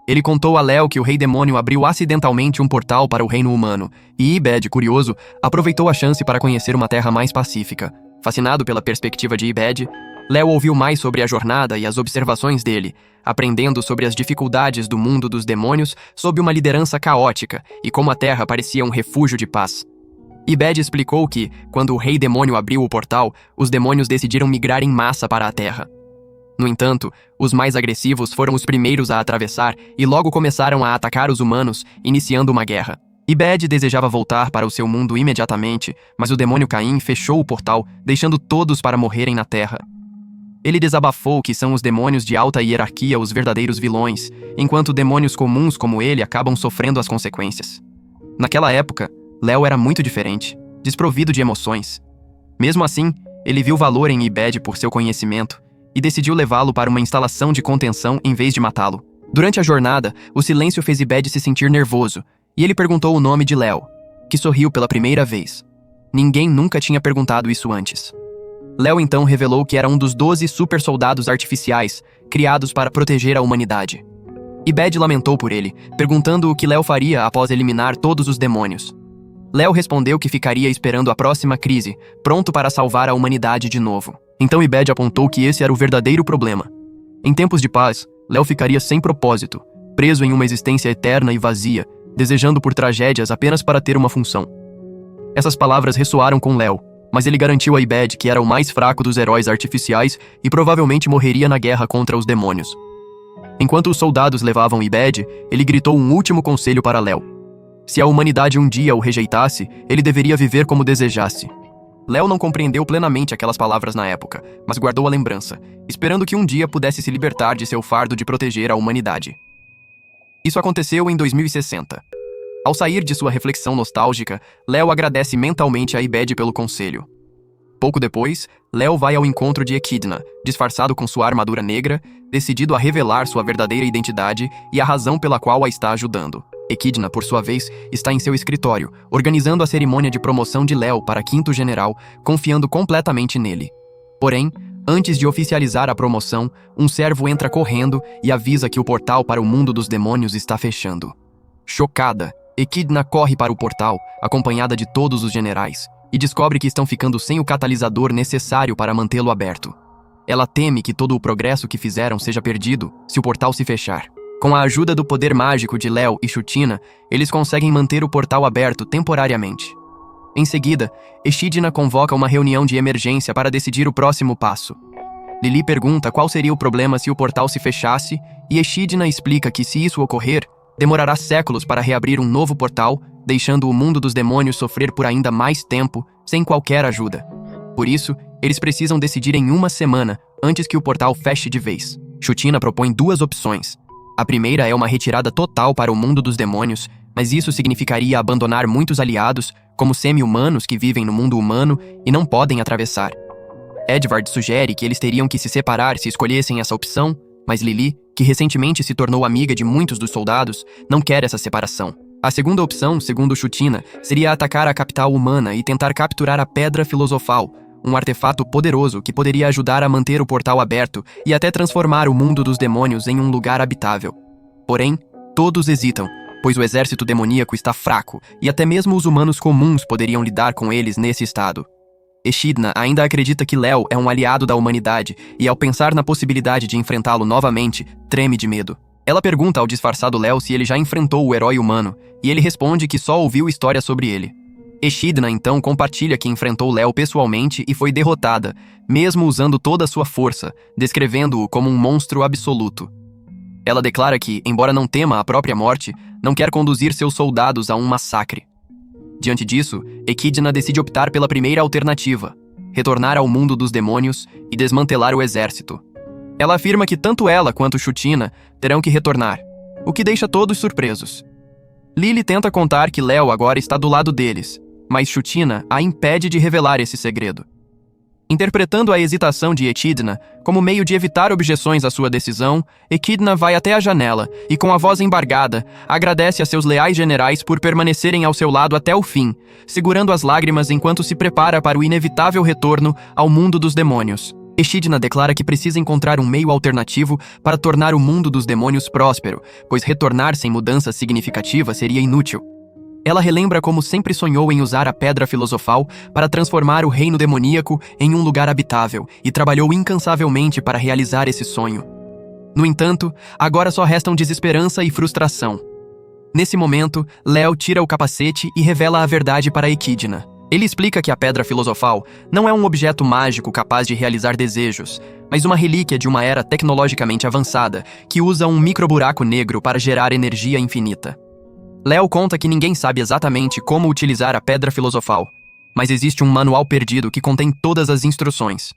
Ele contou a Léo que o Rei Demônio abriu acidentalmente um portal para o reino humano, e Ibed, curioso, aproveitou a chance para conhecer uma terra mais pacífica. Fascinado pela perspectiva de Ibed, Léo ouviu mais sobre a jornada e as observações dele, aprendendo sobre as dificuldades do mundo dos demônios sob uma liderança caótica e como a terra parecia um refúgio de paz. Ibed explicou que, quando o Rei Demônio abriu o portal, os demônios decidiram migrar em massa para a Terra. No entanto, os mais agressivos foram os primeiros a atravessar e logo começaram a atacar os humanos, iniciando uma guerra. Ibed desejava voltar para o seu mundo imediatamente, mas o demônio Caim fechou o portal, deixando todos para morrerem na Terra. Ele desabafou que são os demônios de alta hierarquia os verdadeiros vilões, enquanto demônios comuns como ele acabam sofrendo as consequências. Naquela época, Léo era muito diferente, desprovido de emoções. Mesmo assim, ele viu valor em Ibed por seu conhecimento e decidiu levá-lo para uma instalação de contenção em vez de matá-lo. Durante a jornada, o silêncio fez Ibed se sentir nervoso, e ele perguntou o nome de Léo, que sorriu pela primeira vez. Ninguém nunca tinha perguntado isso antes. Léo então revelou que era um dos 12 super soldados artificiais criados para proteger a humanidade. Ibed lamentou por ele, perguntando o que Léo faria após eliminar todos os demônios. Léo respondeu que ficaria esperando a próxima crise, pronto para salvar a humanidade de novo. Então Ibed apontou que esse era o verdadeiro problema. Em tempos de paz, Léo ficaria sem propósito, preso em uma existência eterna e vazia, desejando por tragédias apenas para ter uma função. Essas palavras ressoaram com Léo, mas ele garantiu a Ibed que era o mais fraco dos heróis artificiais e provavelmente morreria na guerra contra os demônios. Enquanto os soldados levavam Ibed, ele gritou um último conselho para Léo. Se a humanidade um dia o rejeitasse, ele deveria viver como desejasse. Léo não compreendeu plenamente aquelas palavras na época, mas guardou a lembrança, esperando que um dia pudesse se libertar de seu fardo de proteger a humanidade. Isso aconteceu em 2060. Ao sair de sua reflexão nostálgica, Léo agradece mentalmente a Ibed pelo conselho. Pouco depois, Léo vai ao encontro de Echidna, disfarçado com sua armadura negra, decidido a revelar sua verdadeira identidade e a razão pela qual a está ajudando. Echidna, por sua vez, está em seu escritório, organizando a cerimônia de promoção de Léo para 5º general, confiando completamente nele. Porém, antes de oficializar a promoção, um servo entra correndo e avisa que o portal para o mundo dos demônios está fechando. Chocada, Echidna corre para o portal, acompanhada de todos os generais, e descobre que estão ficando sem o catalisador necessário para mantê-lo aberto. Ela teme que todo o progresso que fizeram seja perdido se o portal se fechar. Com a ajuda do poder mágico de Léo e Chutina, eles conseguem manter o portal aberto temporariamente. Em seguida, Echidna convoca uma reunião de emergência para decidir o próximo passo. Lili pergunta qual seria o problema se o portal se fechasse, e Echidna explica que se isso ocorrer, demorará séculos para reabrir um novo portal, deixando o mundo dos demônios sofrer por ainda mais tempo, sem qualquer ajuda. Por isso, eles precisam decidir em uma semana, antes que o portal feche de vez. Chutina propõe duas opções. A primeira é uma retirada total para o mundo dos demônios, mas isso significaria abandonar muitos aliados, como semi-humanos que vivem no mundo humano e não podem atravessar. Edvard sugere que eles teriam que se separar se escolhessem essa opção, mas Lili, que recentemente se tornou amiga de muitos dos soldados, não quer essa separação. A segunda opção, segundo Chutina, seria atacar a capital humana e tentar capturar a Pedra Filosofal, um artefato poderoso que poderia ajudar a manter o portal aberto e até transformar o mundo dos demônios em um lugar habitável. Porém, todos hesitam, pois o exército demoníaco está fraco e até mesmo os humanos comuns poderiam lidar com eles nesse estado. Echidna ainda acredita que Léo é um aliado da humanidade e, ao pensar na possibilidade de enfrentá-lo novamente, treme de medo. Ela pergunta ao disfarçado Léo se ele já enfrentou o herói humano, e ele responde que só ouviu histórias sobre ele. Echidna então compartilha que enfrentou Léo pessoalmente e foi derrotada, mesmo usando toda a sua força, descrevendo-o como um monstro absoluto. Ela declara que, embora não tema a própria morte, não quer conduzir seus soldados a um massacre. Diante disso, Echidna decide optar pela primeira alternativa, retornar ao mundo dos demônios e desmantelar o exército. Ela afirma que tanto ela quanto Chutina terão que retornar, o que deixa todos surpresos. Lili tenta contar que Léo agora está do lado deles, mas Chutina a impede de revelar esse segredo. Interpretando a hesitação de Echidna como meio de evitar objeções à sua decisão, Echidna vai até a janela e, com a voz embargada, agradece a seus leais generais por permanecerem ao seu lado até o fim, segurando as lágrimas enquanto se prepara para o inevitável retorno ao mundo dos demônios. Echidna declara que precisa encontrar um meio alternativo para tornar o mundo dos demônios próspero, pois retornar sem mudança significativa seria inútil. Ela relembra como sempre sonhou em usar a Pedra Filosofal para transformar o reino demoníaco em um lugar habitável e trabalhou incansavelmente para realizar esse sonho. No entanto, agora só restam desesperança e frustração. Nesse momento, Léo tira o capacete e revela a verdade para Echidna. Ele explica que a Pedra Filosofal não é um objeto mágico capaz de realizar desejos, mas uma relíquia de uma era tecnologicamente avançada que usa um microburaco negro para gerar energia infinita. Léo conta que ninguém sabe exatamente como utilizar a Pedra Filosofal, mas existe um manual perdido que contém todas as instruções.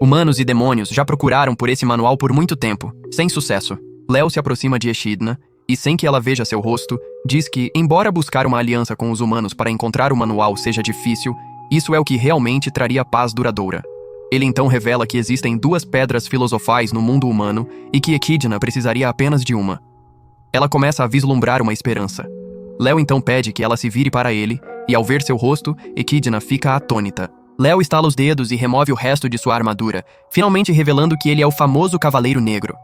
Humanos e demônios já procuraram por esse manual por muito tempo, sem sucesso. Léo se aproxima de Echidna e, sem que ela veja seu rosto, diz que, embora buscar uma aliança com os humanos para encontrar o manual seja difícil, isso é o que realmente traria paz duradoura. Ele então revela que existem duas pedras filosofais no mundo humano e que Echidna precisaria apenas de uma. Ela começa a vislumbrar uma esperança. Léo então pede que ela se vire para ele, e ao ver seu rosto, Echidna fica atônita. Léo estala os dedos e remove o resto de sua armadura, finalmente revelando que ele é o famoso Cavaleiro Negro.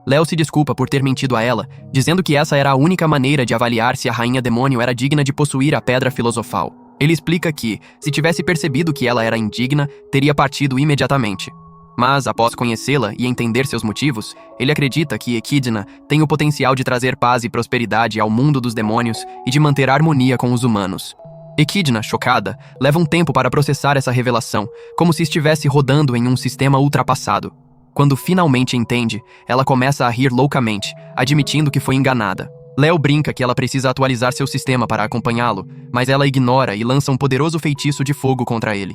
Léo se desculpa por ter mentido a ela, dizendo que essa era a única maneira de avaliar se a Rainha Demônio era digna de possuir a Pedra Filosofal. Ele explica que, se tivesse percebido que ela era indigna, teria partido imediatamente. Mas, após conhecê-la e entender seus motivos, ele acredita que Echidna tem o potencial de trazer paz e prosperidade ao mundo dos demônios e de manter harmonia com os humanos. Echidna, chocada, leva um tempo para processar essa revelação, como se estivesse rodando em um sistema ultrapassado. Quando finalmente entende, ela começa a rir loucamente, admitindo que foi enganada. Léo brinca que ela precisa atualizar seu sistema para acompanhá-lo, mas ela ignora e lança um poderoso feitiço de fogo contra ele.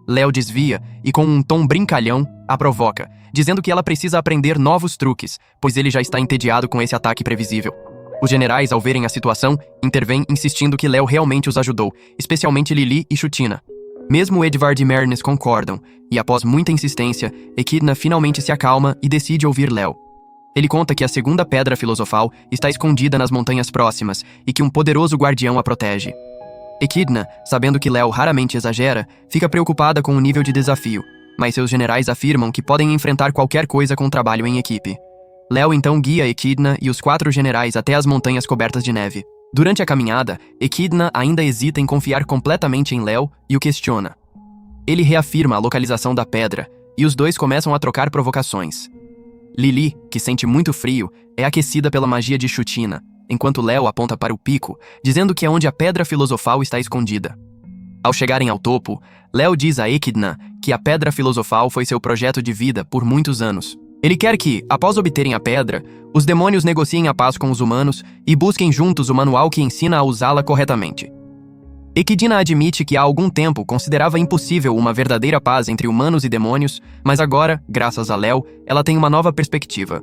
Léo desvia e, com um tom brincalhão, a provoca, dizendo que ela precisa aprender novos truques, pois ele já está entediado com esse ataque previsível. Os generais, ao verem a situação, intervêm insistindo que Léo realmente os ajudou, especialmente Lili e Chutina. Mesmo Edvard e Mernes concordam, e após muita insistência, Echidna finalmente se acalma e decide ouvir Léo. Ele conta que a segunda Pedra Filosofal está escondida nas montanhas próximas e que um poderoso guardião a protege. Echidna, sabendo que Léo raramente exagera, fica preocupada com o nível de desafio, mas seus generais afirmam que podem enfrentar qualquer coisa com trabalho em equipe. Léo então guia Echidna e os 4 generais até as montanhas cobertas de neve. Durante a caminhada, Echidna ainda hesita em confiar completamente em Léo e o questiona. Ele reafirma a localização da pedra, e os dois começam a trocar provocações. Lili, que sente muito frio, é aquecida pela magia de Chutina, enquanto Léo aponta para o pico, dizendo que é onde a Pedra Filosofal está escondida. Ao chegarem ao topo, Léo diz a Echidna que a Pedra Filosofal foi seu projeto de vida por muitos anos. Ele quer que, após obterem a pedra, os demônios negociem a paz com os humanos e busquem juntos o manual que ensina a usá-la corretamente. Equidna admite que há algum tempo considerava impossível uma verdadeira paz entre humanos e demônios, mas agora, graças a Léo, ela tem uma nova perspectiva.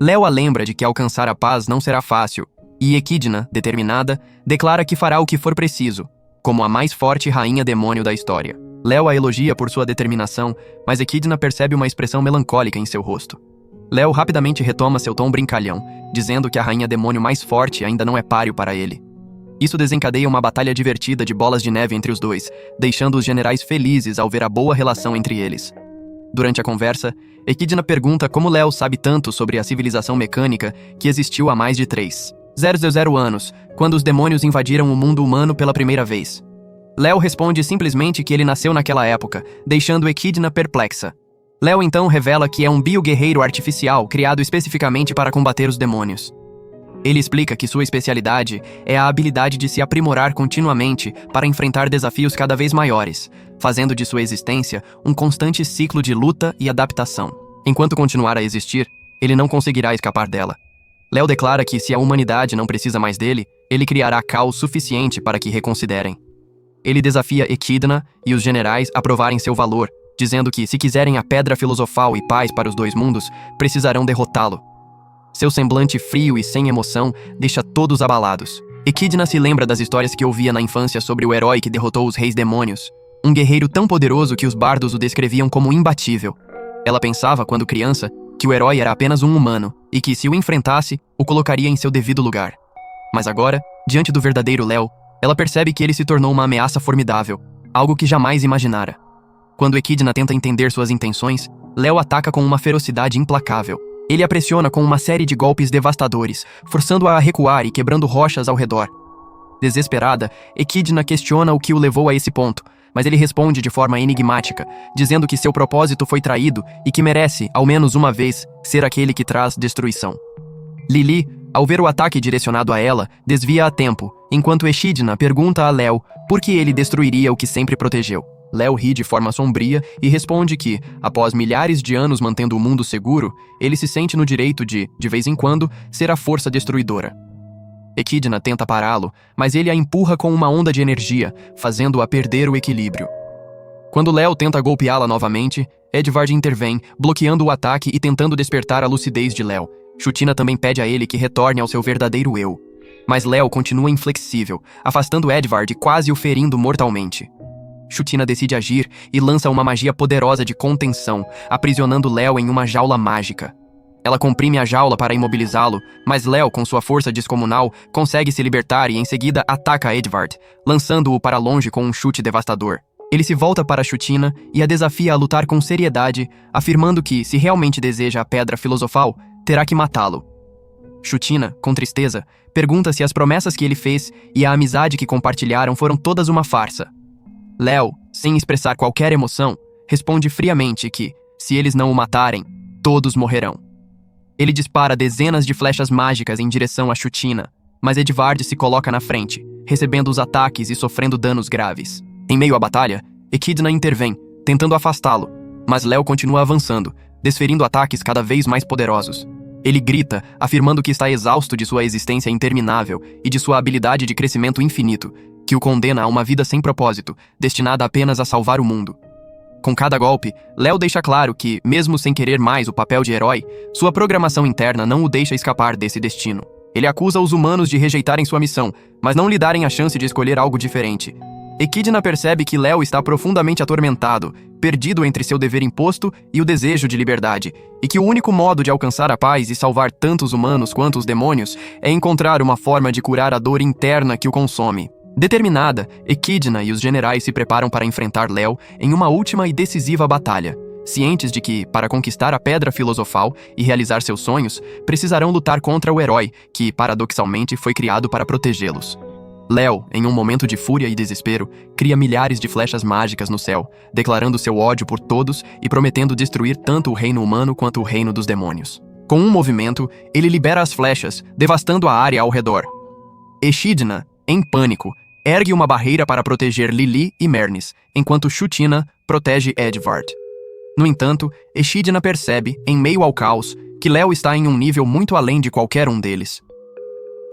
Léo a lembra de que alcançar a paz não será fácil, e Equidna, determinada, declara que fará o que for preciso, como a mais forte rainha demônio da história. Léo a elogia por sua determinação, mas Equidna percebe uma expressão melancólica em seu rosto. Léo rapidamente retoma seu tom brincalhão, dizendo que a rainha demônio mais forte ainda não é páreo para ele. Isso desencadeia uma batalha divertida de bolas de neve entre os dois, deixando os generais felizes ao ver a boa relação entre eles. Durante a conversa, Equidna pergunta como Léo sabe tanto sobre a civilização mecânica que existiu há mais de 3.000 anos, quando os demônios invadiram o mundo humano pela primeira vez. Léo responde simplesmente que ele nasceu naquela época, deixando Equidna perplexa. Léo então revela que é um bio-guerreiro artificial criado especificamente para combater os demônios. Ele explica que sua especialidade é a habilidade de se aprimorar continuamente para enfrentar desafios cada vez maiores, fazendo de sua existência um constante ciclo de luta e adaptação. Enquanto continuar a existir, ele não conseguirá escapar dela. Léo declara que se a humanidade não precisa mais dele, ele criará caos suficiente para que reconsiderem. Ele desafia Equidna e os generais a provarem seu valor, dizendo que, se quiserem a pedra filosofal e paz para os dois mundos, precisarão derrotá-lo. Seu semblante frio e sem emoção deixa todos abalados. Equidna se lembra das histórias que ouvia na infância sobre o herói que derrotou os reis demônios, um guerreiro tão poderoso que os bardos o descreviam como imbatível. Ela pensava, quando criança, que o herói era apenas um humano e que, se o enfrentasse, o colocaria em seu devido lugar. Mas agora, diante do verdadeiro Léo, ela percebe que ele se tornou uma ameaça formidável, algo que jamais imaginara. Quando Equidna tenta entender suas intenções, Léo ataca com uma ferocidade implacável. Ele a pressiona com uma série de golpes devastadores, forçando-a a recuar e quebrando rochas ao redor. Desesperada, Equidna questiona o que o levou a esse ponto, mas ele responde de forma enigmática, dizendo que seu propósito foi traído e que merece, ao menos uma vez, ser aquele que traz destruição. Lili, ao ver o ataque direcionado a ela, desvia a tempo, enquanto Equidna pergunta a Léo por que ele destruiria o que sempre protegeu. Léo ri de forma sombria e responde que, após milhares de anos mantendo o mundo seguro, ele se sente no direito de vez em quando, ser a força destruidora. Equidna tenta pará-lo, mas ele a empurra com uma onda de energia, fazendo-a perder o equilíbrio. Quando Léo tenta golpeá-la novamente, Edvard intervém, bloqueando o ataque e tentando despertar a lucidez de Léo. Chutina também pede a ele que retorne ao seu verdadeiro eu. Mas Léo continua inflexível, afastando Edvard e quase o ferindo mortalmente. Chutina decide agir e lança uma magia poderosa de contenção, aprisionando Léo em uma jaula mágica. Ela comprime a jaula para imobilizá-lo, mas Léo, com sua força descomunal, consegue se libertar e em seguida ataca Edvard, lançando-o para longe com um chute devastador. Ele se volta para Chutina e a desafia a lutar com seriedade, afirmando que, se realmente deseja a pedra filosofal, terá que matá-lo. Chutina, com tristeza, pergunta se as promessas que ele fez e a amizade que compartilharam foram todas uma farsa. Léo, sem expressar qualquer emoção, responde friamente que, se eles não o matarem, todos morrerão. Ele dispara dezenas de flechas mágicas em direção a Chutina, mas Edvard se coloca na frente, recebendo os ataques e sofrendo danos graves. Em meio à batalha, Equidna intervém, tentando afastá-lo, mas Léo continua avançando, desferindo ataques cada vez mais poderosos. Ele grita, afirmando que está exausto de sua existência interminável e de sua habilidade de crescimento infinito, que o condena a uma vida sem propósito, destinada apenas a salvar o mundo. Com cada golpe, Léo deixa claro que, mesmo sem querer mais o papel de herói, sua programação interna não o deixa escapar desse destino. Ele acusa os humanos de rejeitarem sua missão, mas não lhe darem a chance de escolher algo diferente. Equidna percebe que Léo está profundamente atormentado, perdido entre seu dever imposto e o desejo de liberdade, e que o único modo de alcançar a paz e salvar tanto os humanos quanto os demônios é encontrar uma forma de curar a dor interna que o consome. Determinada, Equidna e os generais se preparam para enfrentar Léo em uma última e decisiva batalha, cientes de que, para conquistar a pedra filosofal e realizar seus sonhos, precisarão lutar contra o herói que, paradoxalmente, foi criado para protegê-los. Léo, em um momento de fúria e desespero, cria milhares de flechas mágicas no céu, declarando seu ódio por todos e prometendo destruir tanto o reino humano quanto o reino dos demônios. Com um movimento, ele libera as flechas, devastando a área ao redor. Equidna, em pânico, ergue uma barreira para proteger Lili e Mernis, enquanto Chutina protege Edvard. No entanto, Equidna percebe, em meio ao caos, que Léo está em um nível muito além de qualquer um deles.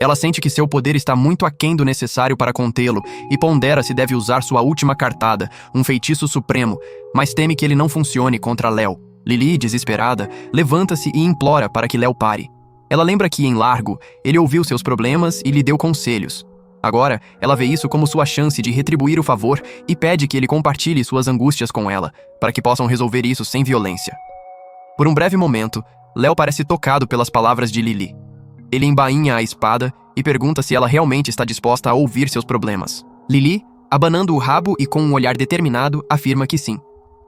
Ela sente que seu poder está muito aquém do necessário para contê-lo e pondera se deve usar sua última cartada, um feitiço supremo, mas teme que ele não funcione contra Léo. Lili, desesperada, levanta-se e implora para que Léo pare. Ela lembra que, em Largo, ele ouviu seus problemas e lhe deu conselhos. Agora, ela vê isso como sua chance de retribuir o favor e pede que ele compartilhe suas angústias com ela, para que possam resolver isso sem violência. Por um breve momento, Léo parece tocado pelas palavras de Lili. Ele embainha a espada e pergunta se ela realmente está disposta a ouvir seus problemas. Lili, abanando o rabo e com um olhar determinado, afirma que sim.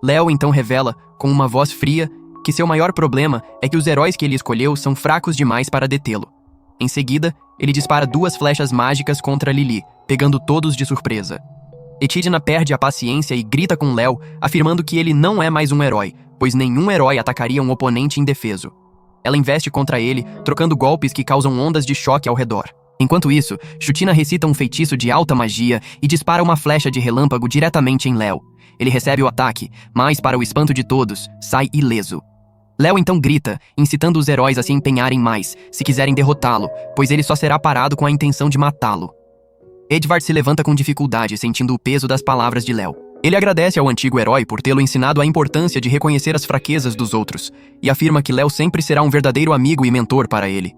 Léo então revela, com uma voz fria, que seu maior problema é que os heróis que ele escolheu são fracos demais para detê-lo. Em seguida, ele dispara 2 flechas mágicas contra Lili, pegando todos de surpresa. Echidna perde a paciência e grita com Léo, afirmando que ele não é mais um herói, pois nenhum herói atacaria um oponente indefeso. Ela investe contra ele, trocando golpes que causam ondas de choque ao redor. Enquanto isso, Chutina recita um feitiço de alta magia e dispara uma flecha de relâmpago diretamente em Léo. Ele recebe o ataque, mas, para o espanto de todos, sai ileso. Léo então grita, incitando os heróis a se empenharem mais, se quiserem derrotá-lo, pois ele só será parado com a intenção de matá-lo. Edvard se levanta com dificuldade, sentindo o peso das palavras de Léo. Ele agradece ao antigo herói por tê-lo ensinado a importância de reconhecer as fraquezas dos outros, e afirma que Léo sempre será um verdadeiro amigo e mentor para ele.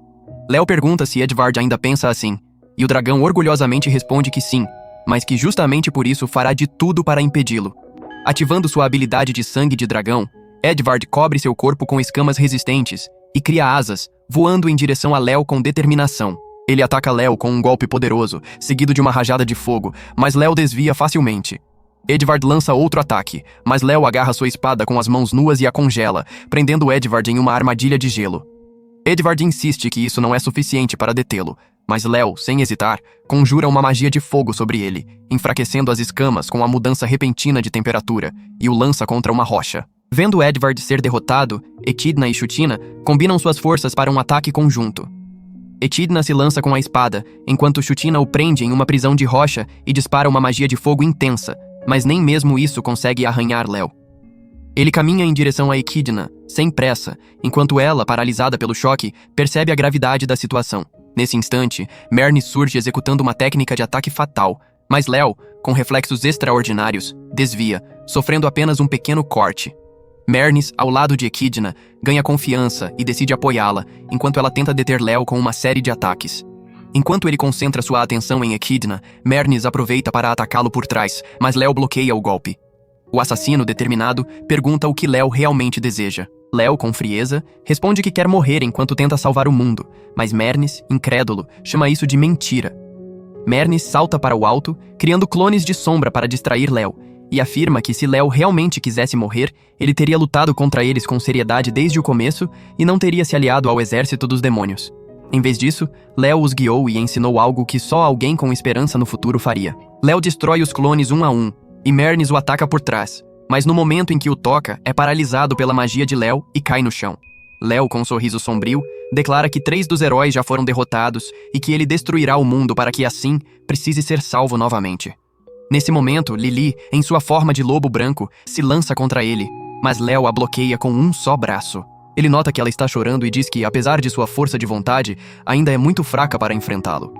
Léo pergunta se Edvard ainda pensa assim, e o dragão orgulhosamente responde que sim, mas que justamente por isso fará de tudo para impedi-lo. Ativando sua habilidade de sangue de dragão, Edvard cobre seu corpo com escamas resistentes e cria asas, voando em direção a Léo com determinação. Ele ataca Léo com um golpe poderoso, seguido de uma rajada de fogo, mas Léo desvia facilmente. Edvard lança outro ataque, mas Léo agarra sua espada com as mãos nuas e a congela, prendendo Edvard em uma armadilha de gelo. Edvard insiste que isso não é suficiente para detê-lo, mas Léo, sem hesitar, conjura uma magia de fogo sobre ele, enfraquecendo as escamas com a mudança repentina de temperatura, e o lança contra uma rocha. Vendo Edvard ser derrotado, Echidna e Chutina combinam suas forças para um ataque conjunto. Echidna se lança com a espada, enquanto Chutina o prende em uma prisão de rocha e dispara uma magia de fogo intensa, mas nem mesmo isso consegue arranhar Léo. Ele caminha em direção a Echidna, sem pressa, enquanto ela, paralisada pelo choque, percebe a gravidade da situação. Nesse instante, Mernis surge executando uma técnica de ataque fatal, mas Léo, com reflexos extraordinários, desvia, sofrendo apenas um pequeno corte. Mernis, ao lado de Echidna, ganha confiança e decide apoiá-la, enquanto ela tenta deter Léo com uma série de ataques. Enquanto ele concentra sua atenção em Echidna, Mernis aproveita para atacá-lo por trás, mas Léo bloqueia o golpe. O assassino, determinado, pergunta o que Léo realmente deseja. Léo, com frieza, responde que quer morrer enquanto tenta salvar o mundo, mas Mernis, incrédulo, chama isso de mentira. Mernis salta para o alto, criando clones de sombra para distrair Léo, e afirma que se Léo realmente quisesse morrer, ele teria lutado contra eles com seriedade desde o começo e não teria se aliado ao exército dos demônios. Em vez disso, Léo os guiou e ensinou algo que só alguém com esperança no futuro faria. Léo destrói os clones um a um, e Mernis o ataca por trás, mas no momento em que o toca, é paralisado pela magia de Léo e cai no chão. Léo, com um sorriso sombrio, declara que 3 dos heróis já foram derrotados e que ele destruirá o mundo para que, assim, precise ser salvo novamente. Nesse momento, Lili, em sua forma de lobo branco, se lança contra ele, mas Léo a bloqueia com um só braço. Ele nota que ela está chorando e diz que, apesar de sua força de vontade, ainda é muito fraca para enfrentá-lo.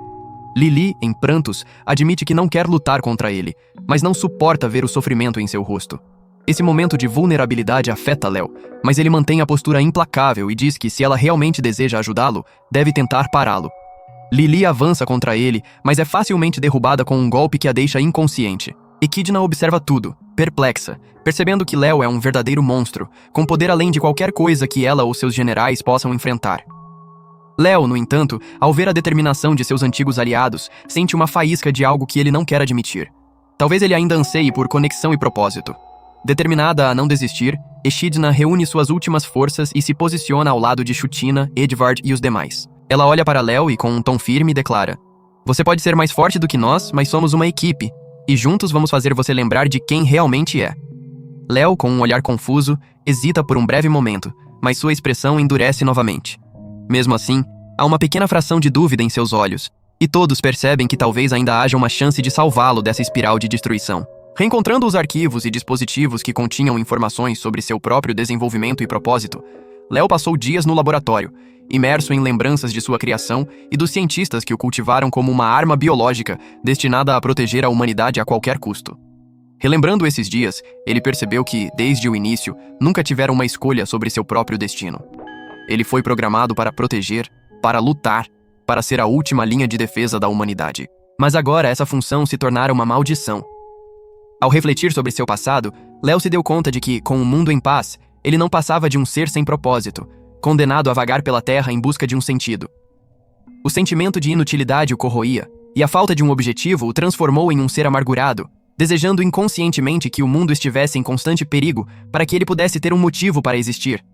Lili, em prantos, admite que não quer lutar contra ele, mas não suporta ver o sofrimento em seu rosto. Esse momento de vulnerabilidade afeta Léo, mas ele mantém a postura implacável e diz que, se ela realmente deseja ajudá-lo, deve tentar pará-lo. Lili avança contra ele, mas é facilmente derrubada com um golpe que a deixa inconsciente. Echidna observa tudo, perplexa, percebendo que Léo é um verdadeiro monstro, com poder além de qualquer coisa que ela ou seus generais possam enfrentar. Léo, no entanto, ao ver a determinação de seus antigos aliados, sente uma faísca de algo que ele não quer admitir. Talvez ele ainda anseie por conexão e propósito. Determinada a não desistir, Echidna reúne suas últimas forças e se posiciona ao lado de Chutina, Edvard e os demais. Ela olha para Léo e, com um tom firme, declara: "Você pode ser mais forte do que nós, mas somos uma equipe, e juntos vamos fazer você lembrar de quem realmente é." Léo, com um olhar confuso, hesita por um breve momento, mas sua expressão endurece novamente. Mesmo assim, há uma pequena fração de dúvida em seus olhos, e todos percebem que talvez ainda haja uma chance de salvá-lo dessa espiral de destruição. Reencontrando os arquivos e dispositivos que continham informações sobre seu próprio desenvolvimento e propósito, Léo passou dias no laboratório, imerso em lembranças de sua criação e dos cientistas que o cultivaram como uma arma biológica destinada a proteger a humanidade a qualquer custo. Relembrando esses dias, ele percebeu que, desde o início, nunca tivera uma escolha sobre seu próprio destino. Ele foi programado para proteger, para lutar, para ser a última linha de defesa da humanidade. Mas agora essa função se tornara uma maldição. Ao refletir sobre seu passado, Léo se deu conta de que, com o mundo em paz, ele não passava de um ser sem propósito, condenado a vagar pela terra em busca de um sentido. O sentimento de inutilidade o corroía, e a falta de um objetivo o transformou em um ser amargurado, desejando inconscientemente que o mundo estivesse em constante perigo para que ele pudesse ter um motivo para existir.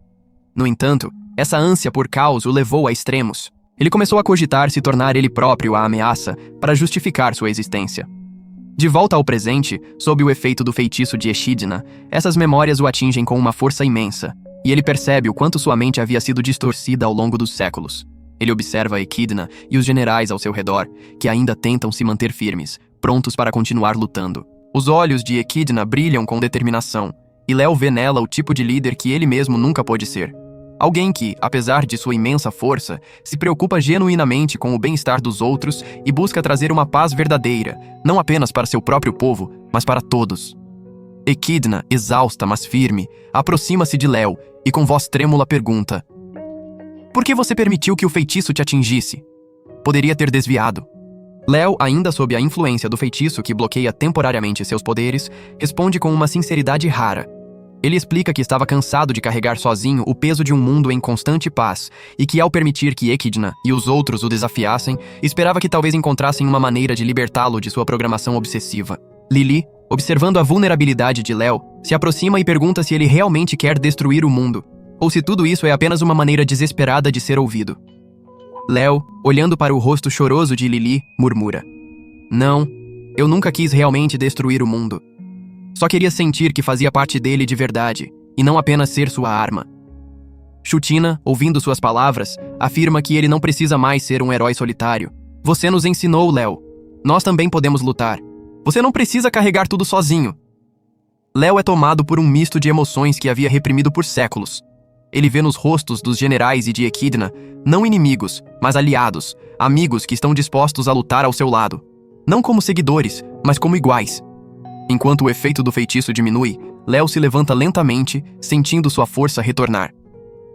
No entanto, essa ânsia por caos o levou a extremos. Ele começou a cogitar se tornar ele próprio a ameaça para justificar sua existência. De volta ao presente, sob o efeito do feitiço de Echidna, essas memórias o atingem com uma força imensa, e ele percebe o quanto sua mente havia sido distorcida ao longo dos séculos. Ele observa Echidna e os generais ao seu redor, que ainda tentam se manter firmes, prontos para continuar lutando. Os olhos de Echidna brilham com determinação, e Léo vê nela o tipo de líder que ele mesmo nunca pôde ser. Alguém que, apesar de sua imensa força, se preocupa genuinamente com o bem-estar dos outros e busca trazer uma paz verdadeira, não apenas para seu próprio povo, mas para todos. Echidna, exausta mas firme, aproxima-se de Léo e com voz trêmula pergunta: "Por que você permitiu que o feitiço te atingisse? Poderia ter desviado." Léo, ainda sob a influência do feitiço que bloqueia temporariamente seus poderes, responde com uma sinceridade rara. Ele explica que estava cansado de carregar sozinho o peso de um mundo em constante paz e que, ao permitir que Echidna e os outros o desafiassem, esperava que talvez encontrassem uma maneira de libertá-lo de sua programação obsessiva. Lili, observando a vulnerabilidade de Léo, se aproxima e pergunta se ele realmente quer destruir o mundo, ou se tudo isso é apenas uma maneira desesperada de ser ouvido. Léo, olhando para o rosto choroso de Lili, murmura: "Não, eu nunca quis realmente destruir o mundo. Só queria sentir que fazia parte dele de verdade, e não apenas ser sua arma." Chutina, ouvindo suas palavras, afirma que ele não precisa mais ser um herói solitário. "Você nos ensinou, Léo. Nós também podemos lutar. Você não precisa carregar tudo sozinho." Léo é tomado por um misto de emoções que havia reprimido por séculos. Ele vê nos rostos dos generais e de Echidna, não inimigos, mas aliados, amigos que estão dispostos a lutar ao seu lado. Não como seguidores, mas como iguais. Enquanto o efeito do feitiço diminui, Léo se levanta lentamente, sentindo sua força retornar.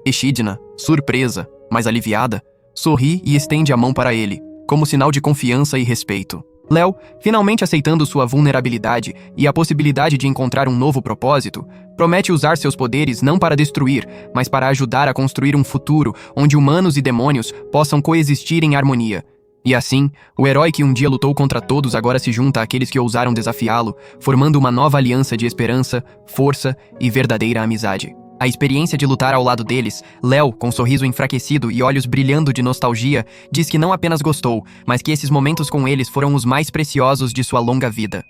Echidna, surpresa, mas aliviada, sorri e estende a mão para ele, como sinal de confiança e respeito. Léo, finalmente aceitando sua vulnerabilidade e a possibilidade de encontrar um novo propósito, promete usar seus poderes não para destruir, mas para ajudar a construir um futuro onde humanos e demônios possam coexistir em harmonia. E assim, o herói que um dia lutou contra todos agora se junta àqueles que ousaram desafiá-lo, formando uma nova aliança de esperança, força e verdadeira amizade. A experiência de lutar ao lado deles, Léo, com um sorriso enfraquecido e olhos brilhando de nostalgia, diz que não apenas gostou, mas que esses momentos com eles foram os mais preciosos de sua longa vida.